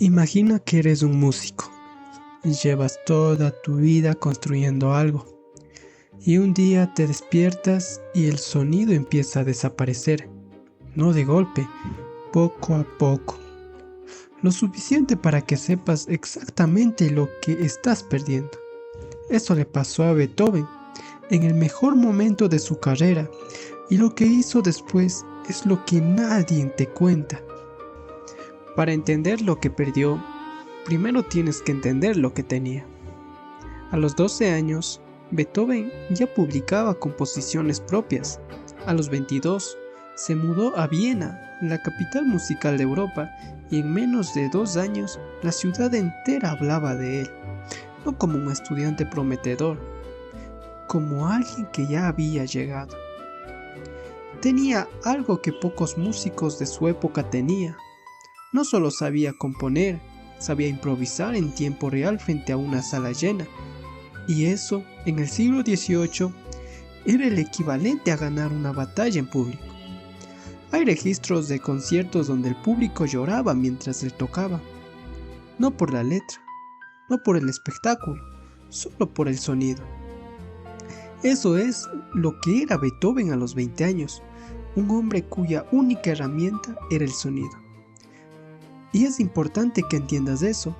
Imagina que eres un músico y llevas toda tu vida construyendo algo y un día te despiertas y el sonido empieza a desaparecer, no de golpe, poco a poco, lo suficiente para que sepas exactamente lo que estás perdiendo. Eso le pasó a Beethoven en el mejor momento de su carrera y lo que hizo después es lo que nadie te cuenta. Para entender lo que perdió, primero tienes que entender lo que tenía. A los 12 años, Beethoven ya publicaba composiciones propias. A los 22, se mudó a Viena, la capital musical de Europa, y en menos de 2 años, la ciudad entera hablaba de él, no como un estudiante prometedor, como alguien que ya había llegado. Tenía algo que pocos músicos de su época tenían. No solo sabía componer, sabía improvisar en tiempo real frente a una sala llena. Y eso, en el siglo XVIII, era el equivalente a ganar una batalla en público. Hay registros de conciertos donde el público lloraba mientras él tocaba. No por la letra, no por el espectáculo, solo por el sonido. Eso es lo que era Beethoven a los 20 años, un hombre cuya única herramienta era el sonido. Y es importante que entiendas eso,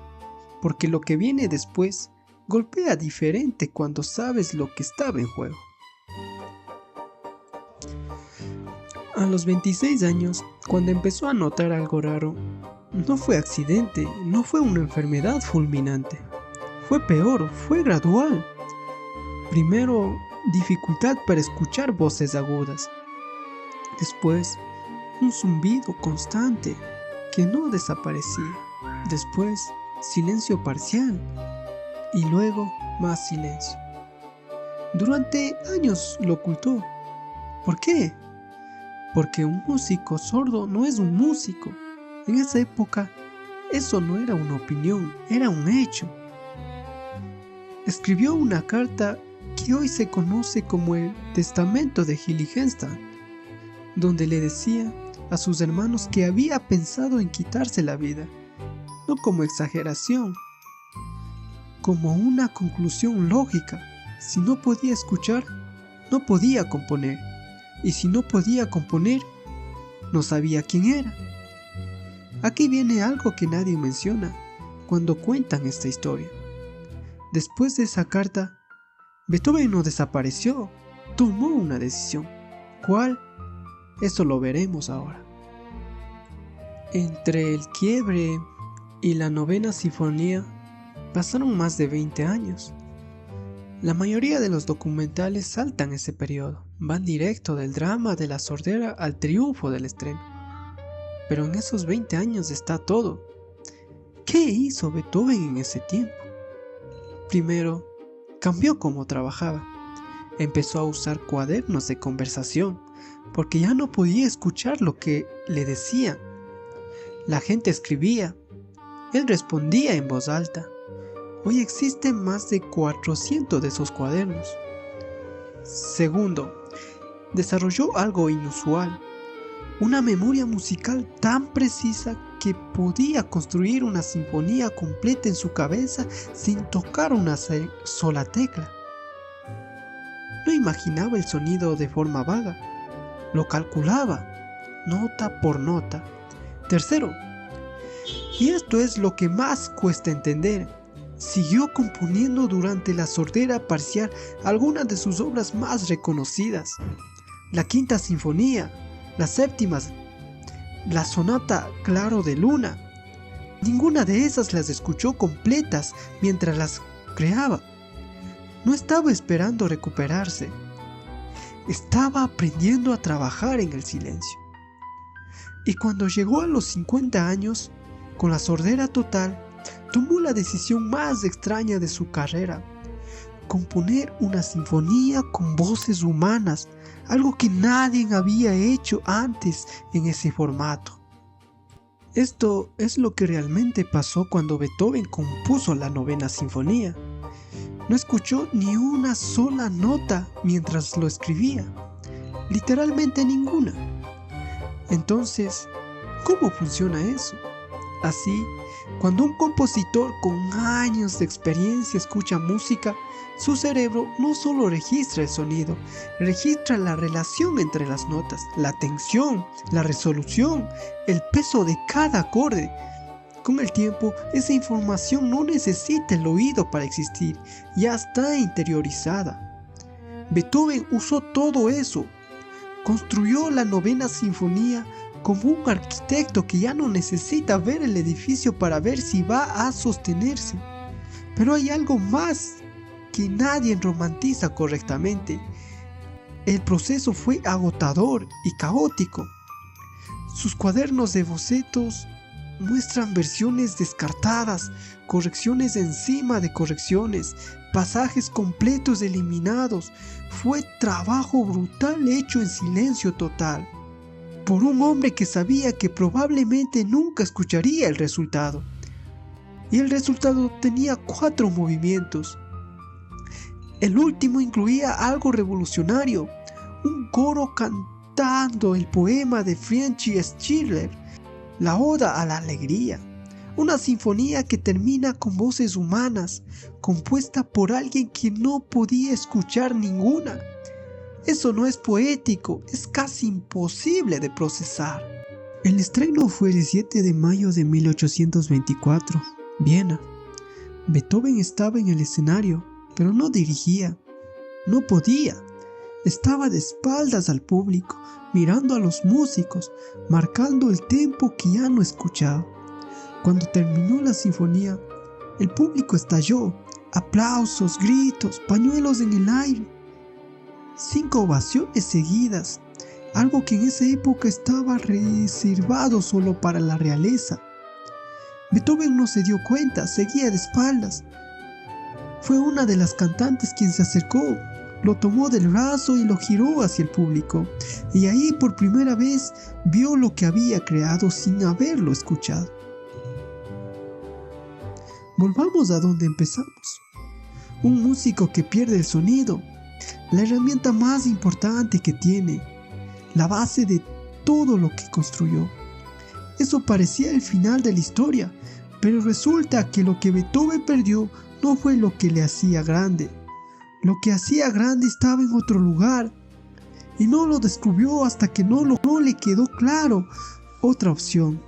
porque lo que viene después golpea diferente cuando sabes lo que estaba en juego. A los 26 años, cuando empezó a notar algo raro, no fue accidente, no fue una enfermedad fulminante. Fue peor, fue gradual. Primero, dificultad para escuchar voces agudas. Después, un zumbido constante que no desaparecía. Después, silencio parcial. Y luego, más silencio. Durante años lo ocultó. ¿Por qué? Porque un músico sordo no es un músico. En esa época, eso no era una opinión, era un hecho. Escribió una carta que hoy se conoce como el Testamento de Heiligenstadt, donde le decía a sus hermanos que había pensado en quitarse la vida, no como exageración, como una conclusión lógica. Si no podía escuchar, no podía componer, y si no podía componer, no sabía quién era. Aquí viene algo que nadie menciona cuando cuentan esta historia. Después de esa carta, Beethoven no desapareció, tomó una decisión. ¿Cuál? Eso lo veremos ahora. Entre el quiebre y la novena sinfonía pasaron más de 20 años. La mayoría de los documentales saltan ese periodo, van directo del drama de la sordera al triunfo del estreno. Pero en esos 20 años está todo. ¿Qué hizo Beethoven en ese tiempo? Primero, cambió cómo trabajaba. Empezó a usar cuadernos de conversación, porque ya no podía escuchar lo que le decían. La gente escribía, él respondía en voz alta. Hoy existen más de 400 de esos cuadernos. Segundo, desarrolló algo inusual, una memoria musical tan precisa que podía construir una sinfonía completa en su cabeza sin tocar una sola tecla. No imaginaba el sonido de forma vaga, lo calculaba, nota por nota. Tercero, y esto es lo que más cuesta entender, siguió componiendo durante la sordera parcial algunas de sus obras más reconocidas. La Quinta Sinfonía, las séptimas, la Sonata Claro de Luna. Ninguna de esas las escuchó completas mientras las creaba. No estaba esperando recuperarse. Estaba aprendiendo a trabajar en el silencio. Y cuando llegó a los 50 años, con la sordera total, tomó la decisión más extraña de su carrera: componer una sinfonía con voces humanas, algo que nadie había hecho antes en ese formato. Esto es lo que realmente pasó cuando Beethoven compuso la novena sinfonía. No escuchó ni una sola nota mientras lo escribía, literalmente ninguna. Entonces, ¿cómo funciona eso? Así, cuando un compositor con años de experiencia escucha música, su cerebro no solo registra el sonido, registra la relación entre las notas, la tensión, la resolución, el peso de cada acorde. Con el tiempo, esa información no necesita el oído para existir, ya está interiorizada. Beethoven usó todo eso. Construyó la novena sinfonía como un arquitecto que ya no necesita ver el edificio para ver si va a sostenerse. Pero hay algo más que nadie romantiza correctamente. El proceso fue agotador y caótico. Sus cuadernos de bocetos muestran versiones descartadas, correcciones encima de correcciones, pasajes completos eliminados. Fue trabajo brutal hecho en silencio total, por un hombre que sabía que probablemente nunca escucharía el resultado. Y el resultado tenía 4 movimientos. El último incluía algo revolucionario, un coro cantando el poema de Friedrich Schiller, la Oda a la Alegría, una sinfonía que termina con voces humanas, compuesta por alguien que no podía escuchar ninguna. Eso no es poético, es casi imposible de procesar. El estreno fue el 7 de mayo de 1824, Viena. Beethoven estaba en el escenario, pero no dirigía. No podía. Estaba de espaldas al público, mirando a los músicos, marcando el tempo que ya no escuchaba. Cuando terminó la sinfonía, el público estalló. Aplausos, gritos, pañuelos en el aire. 5 ovaciones seguidas, algo que en esa época estaba reservado solo para la realeza. Beethoven no se dio cuenta, seguía de espaldas. Fue una de las cantantes quien se acercó, lo tomó del brazo y lo giró hacia el público, y ahí por primera vez vio lo que había creado sin haberlo escuchado. Volvamos a donde empezamos. Un músico que pierde el sonido, la herramienta más importante que tiene, la base de todo lo que construyó. Eso parecía el final de la historia, pero resulta que lo que Beethoven perdió no fue lo que le hacía grande. Lo que hacía grande estaba en otro lugar, y no lo descubrió hasta que no le quedó claro otra opción.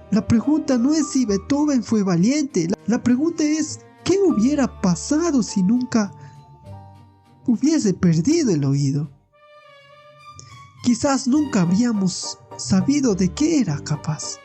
La pregunta no es si Beethoven fue valiente, la pregunta es ¿qué hubiera pasado si nunca hubiese perdido el oído? Quizás nunca habríamos sabido de qué era capaz.